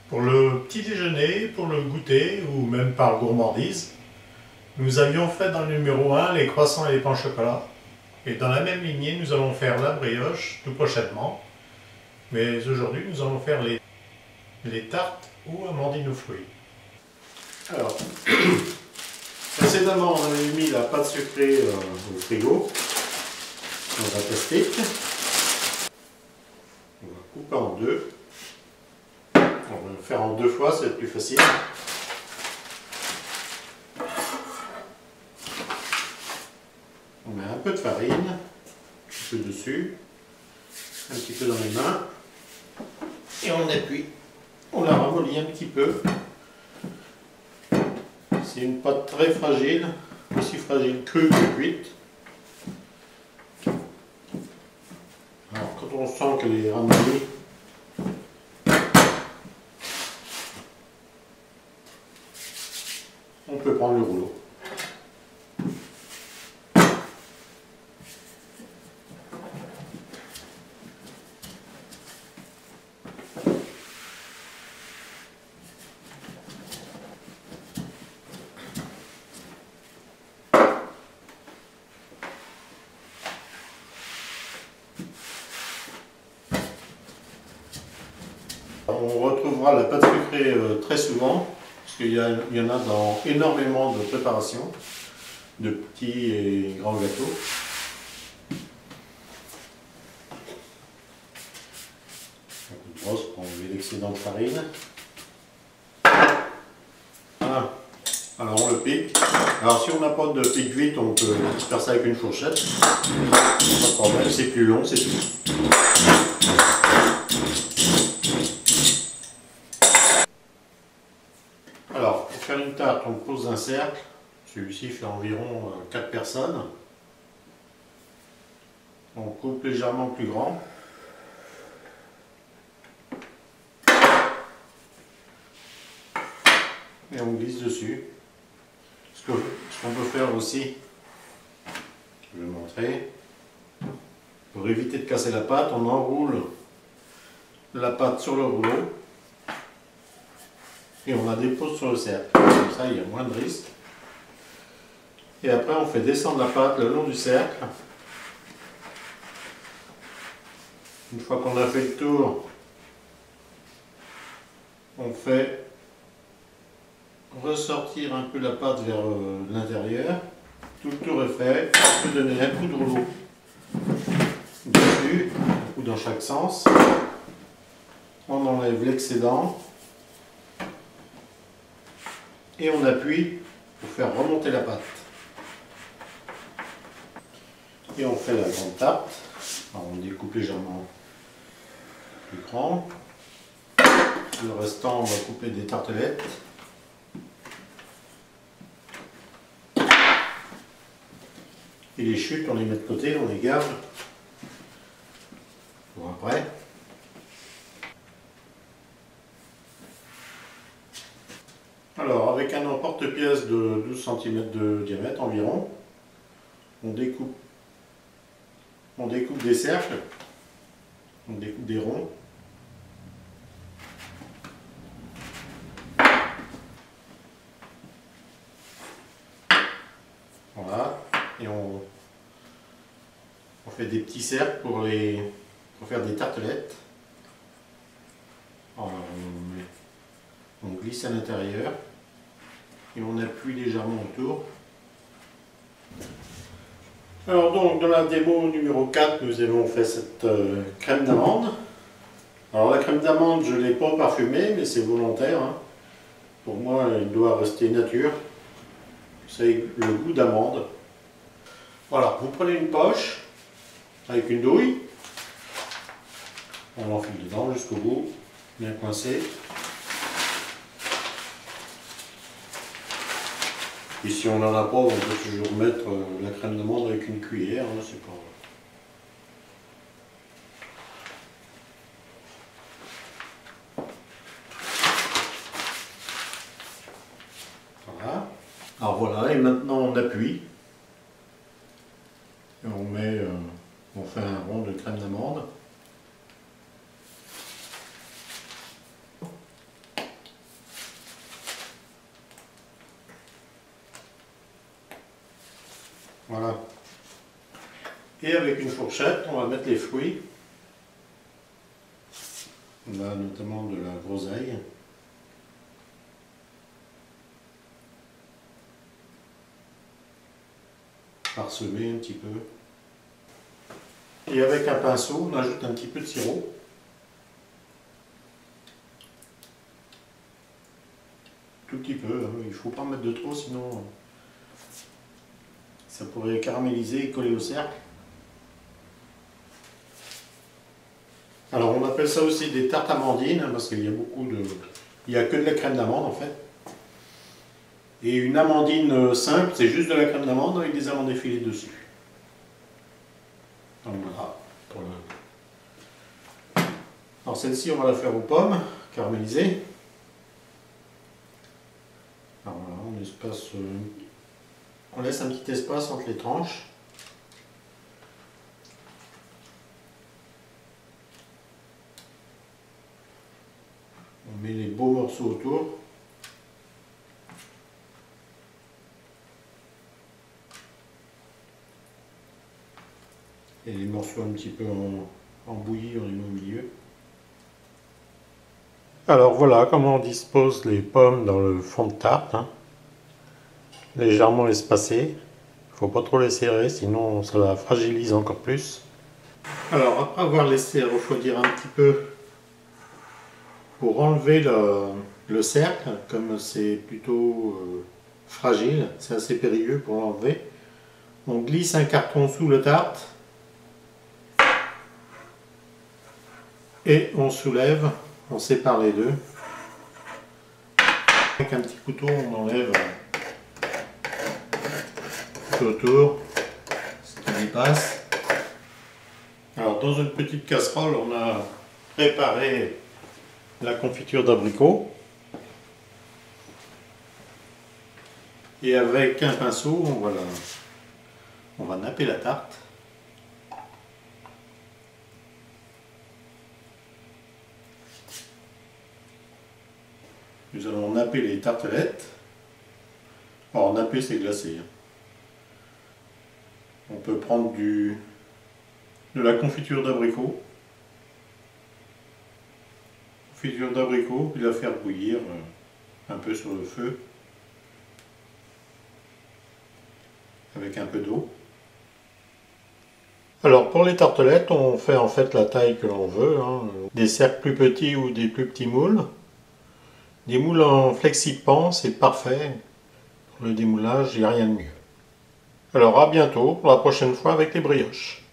Pour le petit déjeuner, pour le goûter ou même par gourmandise, nous avions fait dans le numéro 1 les croissants et les pains au chocolat. Et dans la même lignée, nous allons faire la brioche tout prochainement. Mais aujourd'hui, nous allons faire les tartes ou amandines aux fruits. Alors, précédemment, on avait mis la pâte sucrée au frigo, dans un plastique. On va couper en deux. On va le faire en deux fois, c'est plus facile. On met un peu de farine, un petit peu dessus, un petit peu dans les mains, et on appuie. On la ramollit un petit peu. C'est une pâte très fragile, aussi fragile crue que cuite. Alors quand on sent qu'elle est ramollie, on peut prendre le rouleau. On retrouvera la pâte sucrée très souvent, parce qu'il y en a dans énormément de préparations, de petits et grands gâteaux. Un coup de brosse pour enlever l'excédent de farine. Voilà. Alors on le pique. Alors si on n'a pas de pique vite, on peut faire ça avec une fourchette. Pas de problème, c'est plus long, c'est tout. Alors, pour faire une tarte, on pose un cercle. Celui-ci fait environ 4 personnes. On coupe légèrement plus grand. Et on glisse dessus. Ce qu'on peut faire aussi, je vais vous montrer. Pour éviter de casser la pâte, on enroule la pâte sur le rouleau. Et on la dépose sur le cercle. Comme ça, il y a moins de risques. Et après, on fait descendre la pâte le long du cercle. Une fois qu'on a fait le tour, on fait ressortir un peu la pâte vers l'intérieur. Tout le tour est fait. On peut donner un coup de rouleau dessus, un coup dans chaque sens. On enlève l'excédent. Et on appuie pour faire remonter la pâte. Et on fait la grande tarte. Alors on découpe légèrement plus grand. Le restant, on va couper des tartelettes. Et les chutes, on les met de côté, on les garde pour après. Alors, avec un emporte-pièce de 12 cm de diamètre environ, on découpe des cercles, on découpe des ronds. Voilà, et on fait des petits cercles pour faire des tartelettes. Alors, on glisse à l'intérieur. Et on appuie légèrement autour. Alors donc dans la démo numéro 4, nous avons fait cette crème d'amande. Alors la crème d'amande, je ne l'ai pas parfumée, mais c'est volontaire. Hein. Pour moi, il doit rester nature. C'est le goût d'amande. Voilà, vous prenez une poche avec une douille. On l'enfile dedans jusqu'au bout, bien coincé. Et si on n'en a pas, on peut toujours mettre la crème d'amande avec une cuillère, hein, c'est pas... Voilà. Alors voilà, et maintenant on appuie. Et on fait un rond de crème d'amande. Voilà. Et avec une fourchette, on va mettre les fruits. On a notamment de la groseille. Parsemer un petit peu. Et avec un pinceau, on ajoute un petit peu de sirop. Tout petit peu, hein. Il ne faut pas en mettre de trop, sinon ça pourrait caraméliser et coller au cercle. Alors on appelle ça aussi des tartes amandines, hein, parce qu'il y a beaucoup de... Il n'y a que de la crème d'amande en fait. Et une amandine simple, c'est juste de la crème d'amande avec des amandes effilées dessus. Donc voilà. Alors celle-ci, on va la faire aux pommes, caramélisées. Alors voilà, on laisse un petit espace entre les tranches. On met les beaux morceaux autour. Et les morceaux un petit peu en bouillie, on les met au milieu. Alors voilà comment on dispose les pommes dans le fond de tarte. Hein. Légèrement espacé. Il ne faut pas trop les serrer, sinon ça la fragilise encore plus. Alors après avoir laissé refroidir un petit peu, pour enlever le cercle, comme c'est plutôt fragile, c'est assez périlleux pour l'enlever, on glisse un carton sous le tarte et on soulève, on sépare les deux. Avec un petit couteau, on enlève tout autour, ce qui dépasse. Alors dans une petite casserole, on a préparé la confiture d'abricot. Et avec un pinceau, on va napper la tarte. Nous allons napper les tartelettes. Alors napper, c'est glacé. On peut prendre de la confiture d'abricot. Confiture d'abricot, puis la faire bouillir un peu sur le feu. Avec un peu d'eau. Alors pour les tartelettes, on fait en fait la taille que l'on veut. Hein. Des cercles plus petits ou des plus petits moules. Des moules en flexipan, c'est parfait. Pour le démoulage, il n'y a rien de mieux. Alors à bientôt pour la prochaine fois avec les brioches.